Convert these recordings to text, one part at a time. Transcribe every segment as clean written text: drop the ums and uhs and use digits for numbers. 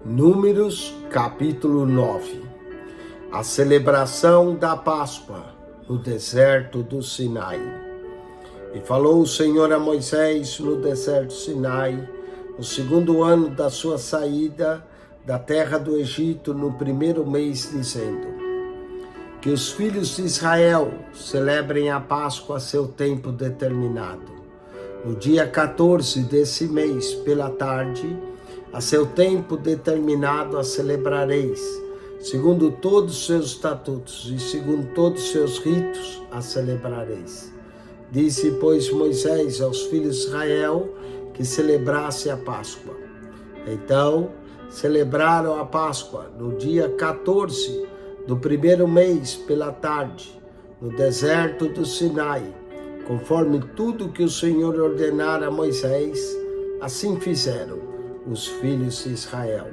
Números, capítulo 9. A celebração da Páscoa no deserto do Sinai. E falou o Senhor a Moisés no deserto do Sinai, no segundo ano da sua saída da terra do Egito, no primeiro mês, dizendo: que os filhos de Israel celebrem a Páscoa a seu tempo determinado. No dia 14 desse mês, pela tarde, a seu tempo determinado a celebrareis, segundo todos os seus estatutos e segundo todos os seus ritos a celebrareis. Disse, pois, Moisés aos filhos de Israel que celebrasse a Páscoa. Então, celebraram a Páscoa no dia 14 do primeiro mês, pela tarde, no deserto do Sinai, conforme tudo que o Senhor ordenara a Moisés, assim fizeram os filhos de Israel.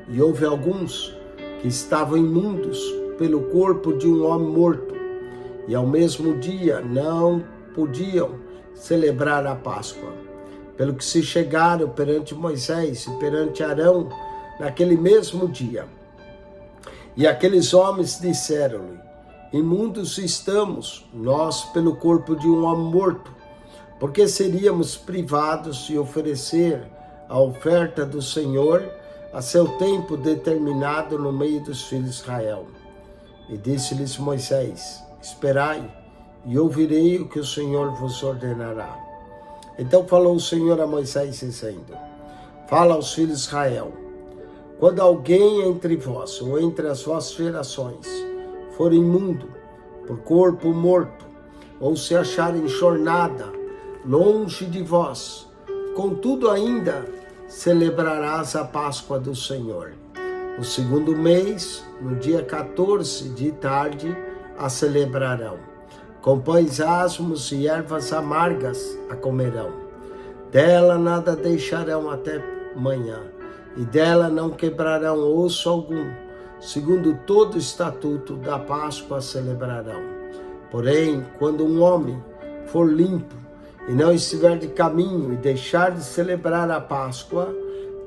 E houve alguns que estavam imundos pelo corpo de um homem morto, e ao mesmo dia não podiam celebrar a Páscoa, pelo que se chegaram perante Moisés e perante Arão naquele mesmo dia. E aqueles homens disseram-lhe: imundos estamos nós pelo corpo de um homem morto, porque seríamos privados de oferecer a oferta do Senhor a seu tempo determinado no meio dos filhos de Israel. E disse-lhes Moisés: esperai, e ouvirei o que o Senhor vos ordenará. Então falou o Senhor a Moisés, dizendo: fala aos filhos de Israel: quando alguém entre vós, ou entre as vossas gerações, for imundo, por corpo morto, ou se achar em jornada, longe de vós, contudo ainda celebrarás a Páscoa do Senhor. No segundo mês, no dia 14 de tarde, a celebrarão. Com pães asmos e ervas amargas a comerão. Dela nada deixarão até manhã, e dela não quebrarão osso algum. Segundo todo o estatuto da Páscoa celebrarão. Porém, quando um homem for limpo, e não estiver de caminho e deixar de celebrar a Páscoa,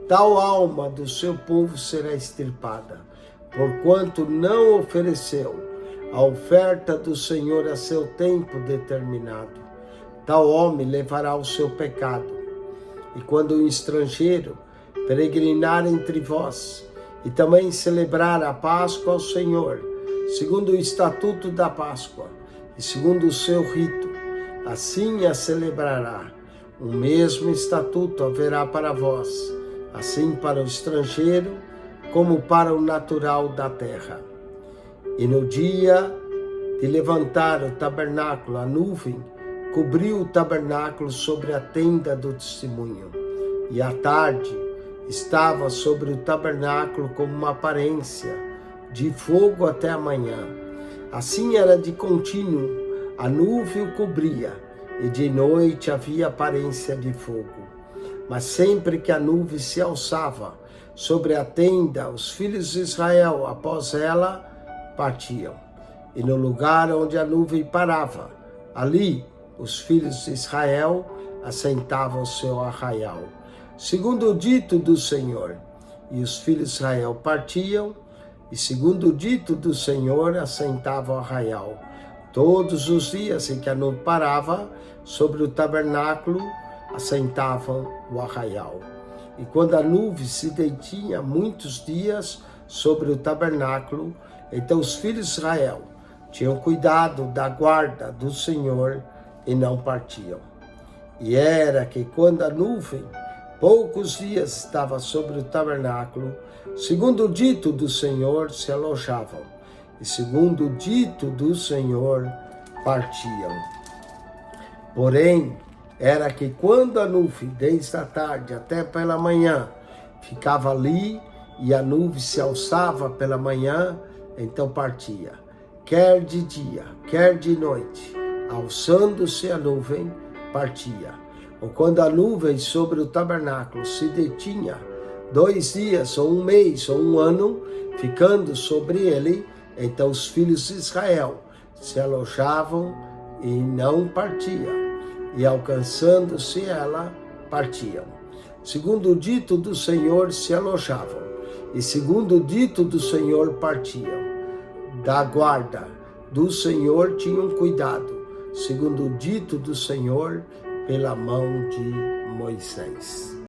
tal alma do seu povo será extirpada, porquanto não ofereceu a oferta do Senhor a seu tempo determinado. Tal homem levará o seu pecado. E quando um estrangeiro peregrinar entre vós, e também celebrar a Páscoa ao Senhor, segundo o estatuto da Páscoa, e segundo o seu rito, assim a celebrará. O mesmo estatuto haverá para vós, assim para o estrangeiro, como para o natural da terra. E no dia de levantar o tabernáculo, a nuvem cobriu o tabernáculo sobre a tenda do testemunho, e à tarde estava sobre o tabernáculo como uma aparência de fogo até a manhã. Assim era de contínuo. A nuvem o cobria, e de noite havia aparência de fogo. Mas sempre que a nuvem se alçava sobre a tenda, os filhos de Israel, após ela, partiam. E no lugar onde a nuvem parava, ali os filhos de Israel assentavam o seu arraial, segundo o dito do Senhor. E os filhos de Israel partiam, e segundo o dito do Senhor, assentavam o arraial. Todos os dias em que a nuvem parava sobre o tabernáculo, assentavam o arraial. E quando a nuvem se detinha muitos dias sobre o tabernáculo, então os filhos de Israel tinham cuidado da guarda do Senhor e não partiam. E era que quando a nuvem poucos dias estava sobre o tabernáculo, segundo o dito do Senhor, se alojavam. E segundo o dito do Senhor, partiam. Porém, era que quando a nuvem, desde a tarde até pela manhã, ficava ali, e a nuvem se alçava pela manhã, então partia. Quer de dia, quer de noite, alçando-se a nuvem, partia. Ou quando a nuvem sobre o tabernáculo se detinha 2 dias, ou 1 mês, ou 1 ano, ficando sobre ele, então os filhos de Israel se alojavam e não partiam, e alcançando-se ela, partiam. segundo o dito do Senhor se alojavam, e segundo o dito do Senhor partiam. Da guarda do Senhor tinham cuidado, segundo o dito do Senhor, pela mão de Moisés.